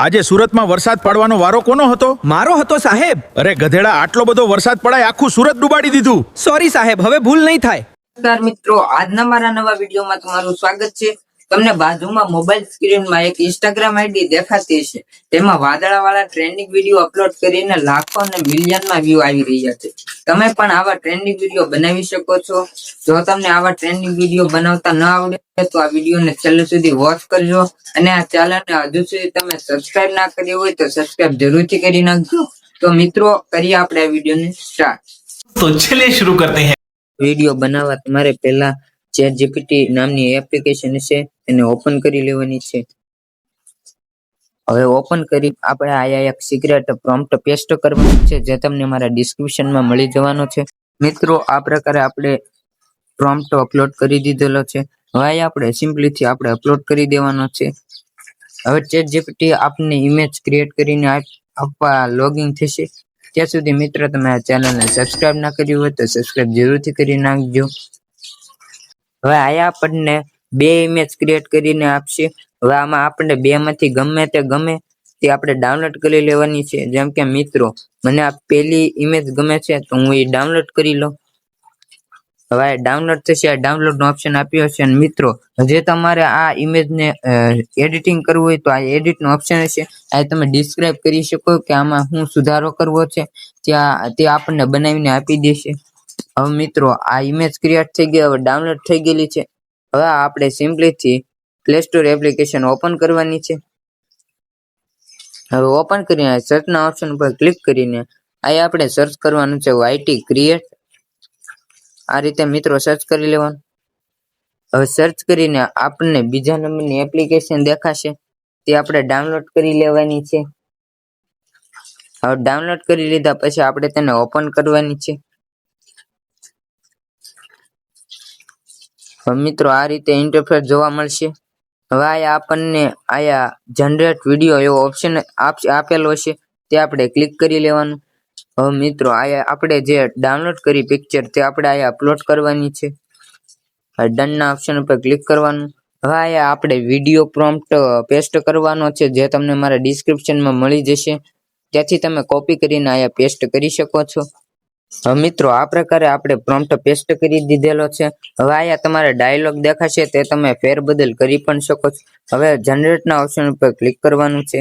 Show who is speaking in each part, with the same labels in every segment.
Speaker 1: આજે સુરતમાં વરસાદ પડવાનો વારો કોનો હતો?
Speaker 2: મારો હતો સાહેબ.
Speaker 1: અરે ગધેડા, આટલો બધો વરસાદ પડાય આખું સુરત ડૂબાડી દીધું.
Speaker 2: સોરી સાહેબ, હવે ભૂલ નહીં થાય.
Speaker 3: નમસ્કાર મિત્રો, આજના મારા નવા વિડીયોમાં તમારું સ્વાગત છે. તમને બાજુમાં મોબાઈલ સ્ક્રીનમાં એક ઇન્સ્ટાગ્રામ આઈડી દેખાતી છે. તેમાં વાદળાવાળા ટ્રેન્ડિંગ વિડીયો અપલોડ કરીને લાખો અને મિલિયનમાં વ્યૂ આવી રહ્યા છે. તમે પણ આવા ટ્રેન્ડિંગ વિડીયો બનાવી શકો છો. જો તમને આવા ટ્રેન્ડિંગ વિડીયો બનાવતા ન આવડે તો આ વિડીયોને છેલ્લે સુધી વોચ કરજો. અને આ ચેનલને હજુ સુધી તમે સબસ્ક્રાઇબ ના કરી હોય તો સબસ્ક્રાઇબ જરૂરથી કરી નાખજો. તો મિત્રો, કરીએ આપણે આ વિડીયોને સ્ટાર્ટ.
Speaker 4: तो चलिए शुरू करते हैं.
Speaker 3: વિડીયો બનાવવા તમારે પહેલા ChatGPT નામની એપ્લિકેશન છે, એને ઓપન કરી લેવાની છે. હવે ઓપન કરી આપણે આયા એક સિક્રેટ પ્રોમ્પ્ટ પેસ્ટ કરવાનું છે, જે તમને મારા ડિસ્ક્રિપ્શનમાં મળી જવાનો છે. મિત્રો, આ પ્રકારે આપણે પ્રોમ્પ્ટ અપલોડ કરી દીધેલો છે. હવે આપણે સિમ્પલીથી આપણે અપલોડ કરી દેવાનો છે. હવે ChatGPT આપને ઇમેજ ક્રિએટ કરીને આપવા લોગિન થશે. ત્યાં સુધી મિત્રો, તમે આ ચેનલને સબસ્ક્રાઇબ ના કર્યું હોય તો સબસ્ક્રાઇબ જરૂરથી કરી નાખજો. હવે આયા આપણને બે ઇમેજ ક્રિએટ કરીને આપશે. હવે આમાં આપણે બે માંથી ગમે તે આપણે ડાઉનલોડ કરી લેવાની છે. જેમ કે મિત્રો, મને આ પહેલી ઇમેજ ગમે છે તો હું એ ડાઉનલોડ કરી લઉં. હવે ડાઉનલોડ થશે, આ ડાઉનલોડ નો ઓપ્શન આપ્યો છે. અને મિત્રો, જે તમારે આ ઇમેજને એડિટિંગ કરવું હોય તો આ એડિટ નો ઓપ્શન હશે. આ તમે ડિસ્ક્રાઇબ કરી શકો કે આમાં શું સુધારો કરવો છે, તે આપણને બનાવીને આપી દેશે. હવે મિત્રો, આ ઇમેજ ક્રિએટ થઈ ગઈ, હવે ડાઉનલોડ થઈ ગયેલી છે. હવે આપણે સિમ્પલીથી પ્લે સ્ટોર એપ્લિકેશન ઓપન કરવાની છે. હવે ઓપન કરીને સર્ચના ઓપ્શન ઉપર ક્લિક કરીને અહીંયા આપણે સર્ચ કરવાનું છે YT ક્રિએટ. આ રીતે મિત્રો સર્ચ કરી લેવાનું. હવે સર્ચ કરીને આપણને બીજા નંબરની એપ્લિકેશન દેખાશે, તે આપણે ડાઉનલોડ કરી લેવાની છે. હવે ડાઉનલોડ કરી લીધા પછી આપણે તેને ઓપન કરવાની છે. હવે મિત્રો, આ રીતે ઇન્ટરફેસ જોવા મળશે. હવે આયા આપણને જનરેટ વિડીયો એવો ઓપ્શન આપેલો છે, તે આપણે ક્લિક કરી લેવાનું. હવે મિત્રો, આયા આપણે જે ડાઉનલોડ કરી પિક્ચર તે આપણે આયા અપલોડ કરવાની છે. ડન ના ઓપ્શન ઉપર ક્લિક કરવાનું. હવે આયા આપણે વિડીયો પ્રોમ્પ્ટ પેસ્ટ કરવાનો છે, જે તમને મારા ડિસ્ક્રિપ્શનમાં મળી જશે. ત્યાંથી તમે કોપી કરીને આયા પેસ્ટ કરી શકો છો. હવે મિત્રો, આ પ્રકારે આપણે પ્રોમ્પ્ટ પેસ્ટ કરી દીધેલો છે. હવે આયા તમારે ડાયલોગ દેખાશે, તે તમે ફેરબદલ કરી પણ શકો છો. હવે જનરેટના ઓપ્શન ઉપર ક્લિક કરવાનું છે.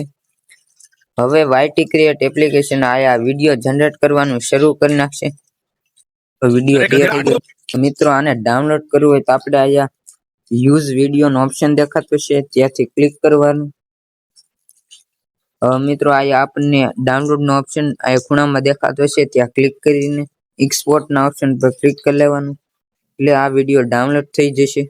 Speaker 3: હવે YT ક્રિએટ એપ્લિકેશન આયા વિડીયો જનરેટ કરવાનું શરૂ કરી નાખશે. વિડીયો તૈયાર થઈ ગયો. મિત્રો, આને ડાઉનલોડ કરવું હોય તો આપણે આયા યુઝ વિડીયો નો ઓપ્શન દેખાતો છે, ત્યાંથી ક્લિક કરવાનું. મિત્રો, આયા આપણને ડાઉનલોડ નો ઓપ્શન આયા ખૂણામાં દેખાતો છે, ત્યાં ક્લિક કરીને એક્સપોર્ટ ના ઓપ્શન પર ક્લિક કરી લેવાનું. એટલે આ વિડીયો ડાઉનલોડ થઈ જશે.